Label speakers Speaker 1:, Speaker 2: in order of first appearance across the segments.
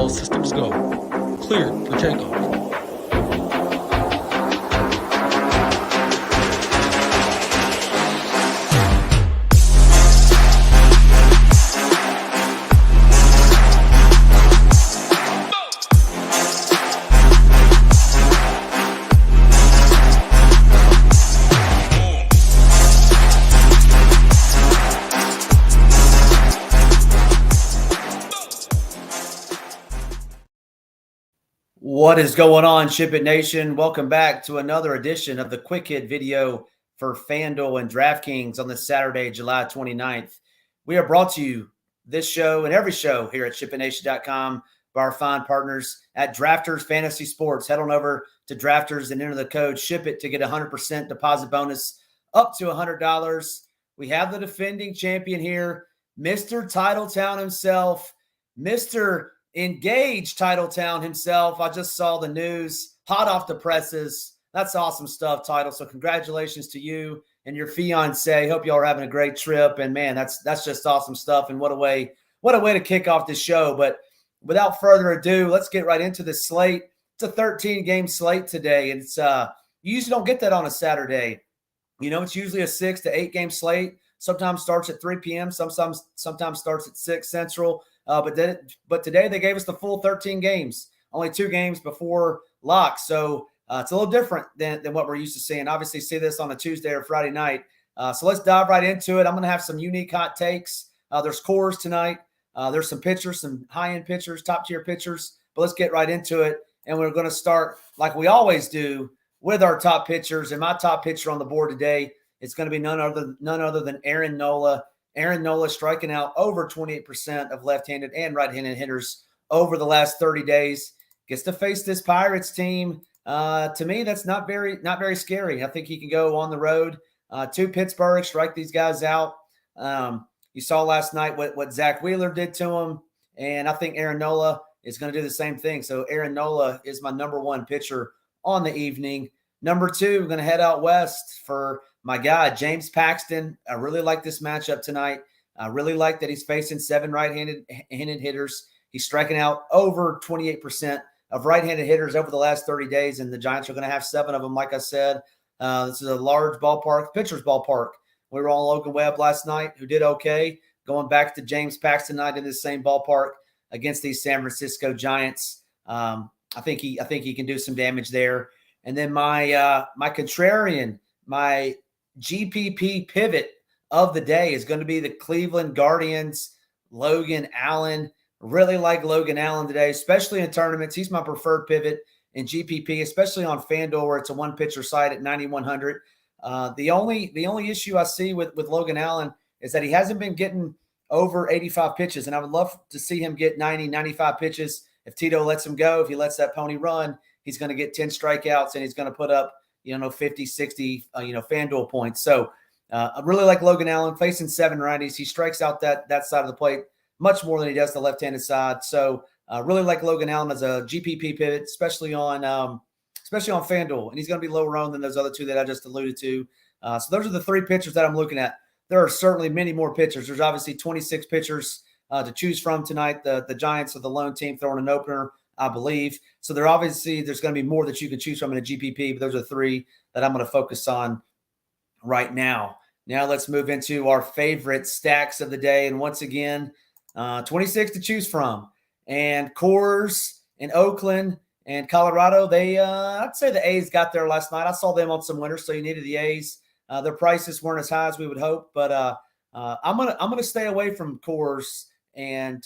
Speaker 1: All systems go. Cleared for takeoff.
Speaker 2: What is going on, SHIPIT Nation? Welcome back to another edition of the Quick Hit video for FanDuel and DraftKings on this Saturday, July 29th. We are brought to you this show and every show here at ShipItNation.com by our fine partners at Drafters Fantasy Sports. Head on over to Drafters and enter the code SHIPIT to get a 100% deposit bonus up to $100. We have the defending champion here, Mr. Titletown himself, Mr. Engaged Titletown himself. I just saw the news, hot off the presses. That's awesome stuff, Title. So congratulations to you and your fiance. Hope y'all are having a great trip. And man, that's just awesome stuff. And what a way to kick off this show. But without further ado, let's get right into the slate. It's a 13-game slate today. And it's you usually don't get that on a Saturday. You know, it's usually a 6 to 8 game slate. Sometimes starts at 3 p.m. Sometimes starts at 6 Central. But today they gave us the full 13 games, only 2 games before lock. So it's a little different than what we're used to seeing. Obviously, see this on a Tuesday or Friday night. So let's dive right into it. I'm going to have some unique hot takes. There's cores tonight. There's some pitchers, some high-end pitchers, top-tier pitchers. But let's get right into it. And we're going to start, like we always do, with our top pitchers. And my top pitcher on the board today is going to be none other than Aaron Nola. Aaron Nola striking out over 28% of left-handed and right-handed hitters over the last 30 days. Gets to face this Pirates team. To me, that's not very scary. I think he can go on the road to Pittsburgh, strike these guys out. You saw last night what Zach Wheeler did to him, and I think Aaron Nola is going to do the same thing. So Aaron Nola is my number 1 pitcher on the evening. Number 2, we're going to head out west for my guy, James Paxton. I really like this matchup tonight. I really like that he's facing 7 right-handed hitters. He's striking out over 28% of right-handed hitters over the last 30 days, and the Giants are going to have 7 of them, like I said. This is a large ballpark, pitcher's ballpark. We were on Logan Webb last night, who did okay. Going back to James Paxton tonight in the same ballpark against these San Francisco Giants. I think he can do some damage there. And then my contrarian, my GPP pivot of the day is going to be the Cleveland Guardians, Logan Allen. Really like Logan Allen today, especially in tournaments. He's my preferred pivot in GPP, especially on FanDuel where it's a one-pitcher site at 9,100. The only issue I see with Logan Allen is that he hasn't been getting over 85 pitches, and I would love to see him get 90, 95 pitches. If Tito lets him go, if he lets that pony run, he's going to get 10 strikeouts, and he's going to put up 50, 60, FanDuel points. So I really like Logan Allen facing 7 righties. He strikes out that side of the plate much more than he does the left-handed side. So I really like Logan Allen as a GPP pivot, especially on FanDuel. And he's going to be lower owned than those other 2 that I just alluded to. So those are the 3 pitchers that I'm looking at. There are certainly many more pitchers. There's obviously 26 pitchers to choose from tonight. The Giants are the lone team throwing an opener, I believe. So there's going to be more that you can choose from in a GPP, but those are 3 that I'm going to focus on right now. Now let's move into our favorite stacks of the day. And once again, 26 to choose from. And Coors in Oakland and Colorado, I'd say the A's got there last night. I saw them on some winners, so you needed the A's. Their prices weren't as high as we would hope, but I'm gonna stay away from Coors and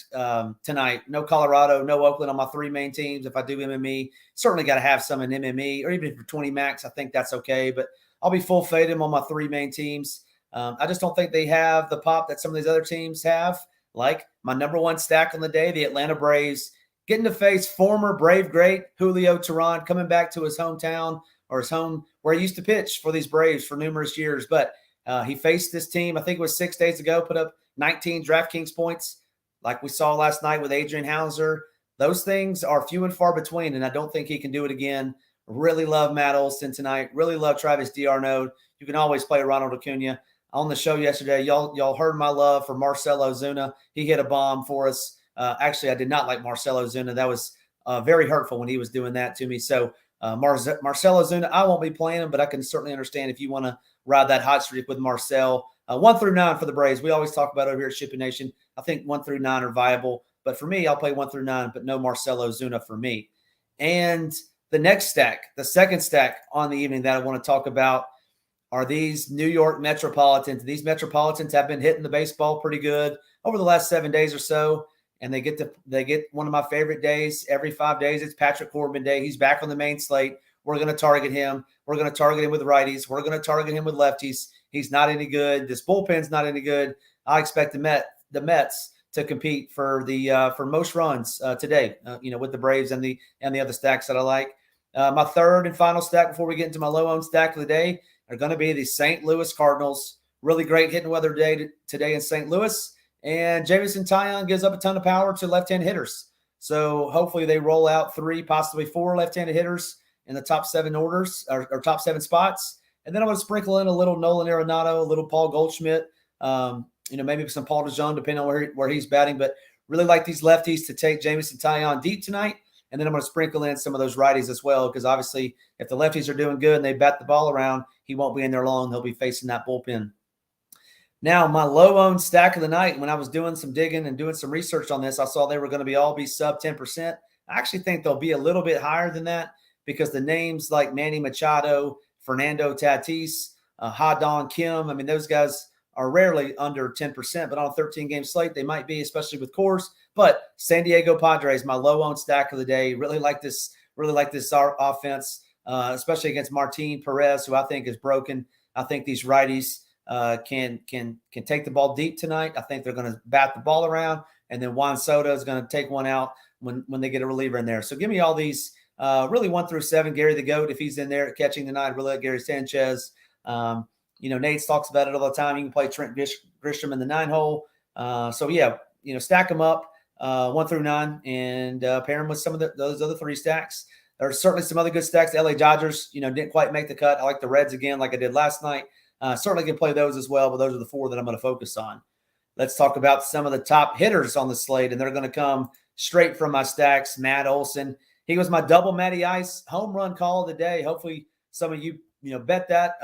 Speaker 2: tonight. No Colorado, no Oakland on my 3 main teams. If I do MME, certainly got to have some in MME, or even for 20 max, I think that's okay. But I'll be full faded on my 3 main teams. I just don't think they have the pop that some of these other teams have. Like my number 1 stack on the day, the Atlanta Braves, getting to face former Brave great Julio Teheran, coming back to his hometown or his home where he used to pitch for these Braves for numerous years. But he faced this team, I think it was 6 days ago, put up 19 DraftKings points like we saw last night with Adrian Hauser. Those things are few and far between, and I don't think he can do it again. Really love Matt Olson tonight. Really love Travis d'Arnaud. You can always play Ronald Acuna. On the show yesterday, y'all heard my love for Marcell Ozuna. He hit a bomb for us Actually, I did not like Marcell Ozuna. That was very hurtful when he was doing that to me. So Marcell Ozuna, I won't be playing him, but I can certainly understand if you want to ride that hot streak with Marcell. 1 through 9 for the Braves. We always talk about over here at SHIPIT Nation. I think 1 through 9 are viable. But for me, I'll play 1 through 9, but no Marcell Ozuna for me. And the next stack, the second stack on the evening that I want to talk about are these New York Metropolitans. These Metropolitans have been hitting the baseball pretty good over the last 7 days or so. And they get one of my favorite days every 5 days. It's Patrick Corbin Day. He's back on the main slate. We're going to target him. We're going to target him with righties. We're going to target him with lefties. He's not any good. This bullpen's not any good. I expect the Mets to compete for the for most runs today. With the Braves and the other stacks that I like. My third and final stack before we get into my low-owned stack of the day are going to be the St. Louis Cardinals. Really great hitting weather day today in St. Louis. And Jameson Taillon gives up a ton of power to left-hand hitters. So hopefully they roll out 3, possibly 4 left-handed hitters in the top 7 orders or top 7 spots. And then I'm going to sprinkle in a little Nolan Arenado, a little Paul Goldschmidt, maybe some Paul DeJong, depending on where he's batting. But really like these lefties to take Jameson Taillon deep tonight. And then I'm going to sprinkle in some of those righties as well, because obviously if the lefties are doing good and they bat the ball around, he won't be in there long. He'll be facing that bullpen. Now, my low-owned stack of the night, when I was doing some digging and doing some research on this, I saw they were going to all be sub 10%. I actually think they'll be a little bit higher than that because the names like Manny Machado, Fernando Tatis, Ha-Dong Kim, those guys are rarely under 10%, but on a 13-game slate, they might be, especially with Coors. But San Diego Padres, my low-owned stack of the day, really like this offense, especially against Martin Perez, who I think is broken. I think these righties can take the ball deep tonight. I think they're going to bat the ball around, and then Juan Soto is going to take one out when they get a reliever in there. So give me all these really 1 through 7. Gary the GOAT, if he's in there catching tonight, really like Gary Sanchez. Nate talks about it all the time. You can play Trent Grisham in the 9-hole. Stack them up 1 through 9 and pair them with some of those other 3 stacks. There are certainly some other good stacks. The LA Dodgers, didn't quite make the cut. I like the Reds again, like I did last night. Certainly can play those as well, but those are the 4 that I'm going to focus on. Let's talk about some of the top hitters on the slate, and they're going to come straight from my stacks. Matt Olson, he was my double Matty Ice home run call of the day. Hopefully some of you, bet that,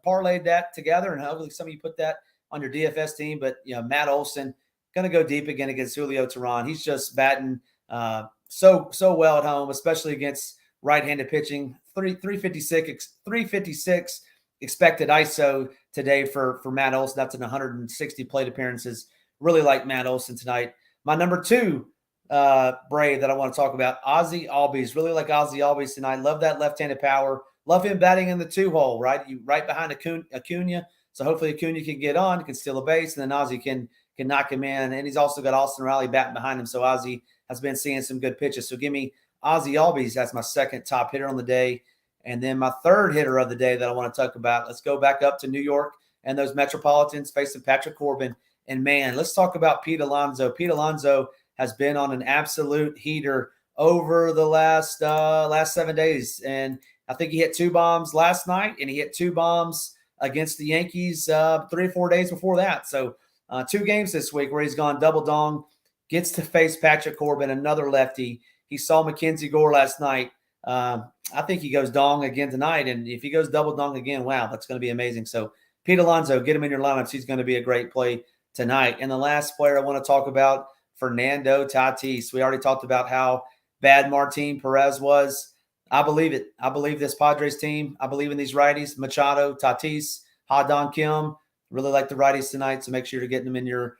Speaker 2: parlayed that together, and hopefully some of you put that on your DFS team. But, Matt Olson going to go deep again against Julio Teheran. He's just batting so well at home, especially against right-handed pitching. 356 expected ISO today for Matt Olson. That's in 160 plate appearances. Really like Matt Olson tonight. My number 2 Brave that I want to talk about, Ozzie Albies. Really like Ozzie Albies tonight. Love that left-handed power. Love him batting in the 2-hole, right? Right behind Acuna. So hopefully Acuna can get on, can steal a base, and then Ozzie can knock him in. And he's also got Austin Riley batting behind him. So Ozzie has been seeing some good pitches. So give me Ozzie Albies as my second top hitter on the day. And then my third hitter of the day that I want to talk about, let's go back up to New York and those Metropolitans facing Patrick Corbin. And, man, let's talk about Pete Alonso. Pete Alonso has been on an absolute heater over the last 7 days. And I think he hit 2 bombs last night, and he hit 2 bombs against the Yankees 3 or 4 days before that. So 2 games this week where he's gone double dong, gets to face Patrick Corbin, another lefty. He saw Mackenzie Gore last night. I think he goes dong again tonight. And if he goes double dong again, wow, that's going to be amazing. So Pete Alonso, get him in your lineups. He's going to be a great play tonight. And the last player I want to talk about, Fernando Tatis. We already talked about how bad Martin Perez was. I believe it. I believe this Padres team. I believe in these righties, Machado, Tatis, Ha-Dong Kim. Really like the righties tonight. So make sure you're getting them in your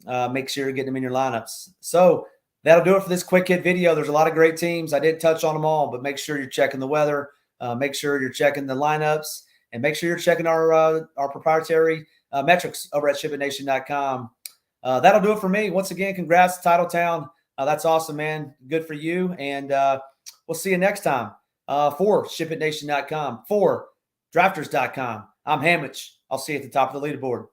Speaker 2: lineups. So that'll do it for this quick hit video. There's a lot of great teams. I did touch on them all, but make sure you're checking the weather. Make sure you're checking the lineups, and make sure you're checking our proprietary metrics over at ShipItNation.com. That'll do it for me. Once again, congrats, Titletown. That's awesome, man. Good for you. And we'll see you next time for ShipItNation.com, for Drafters.com. I'm Hamich. I'll see you at the top of the leaderboard.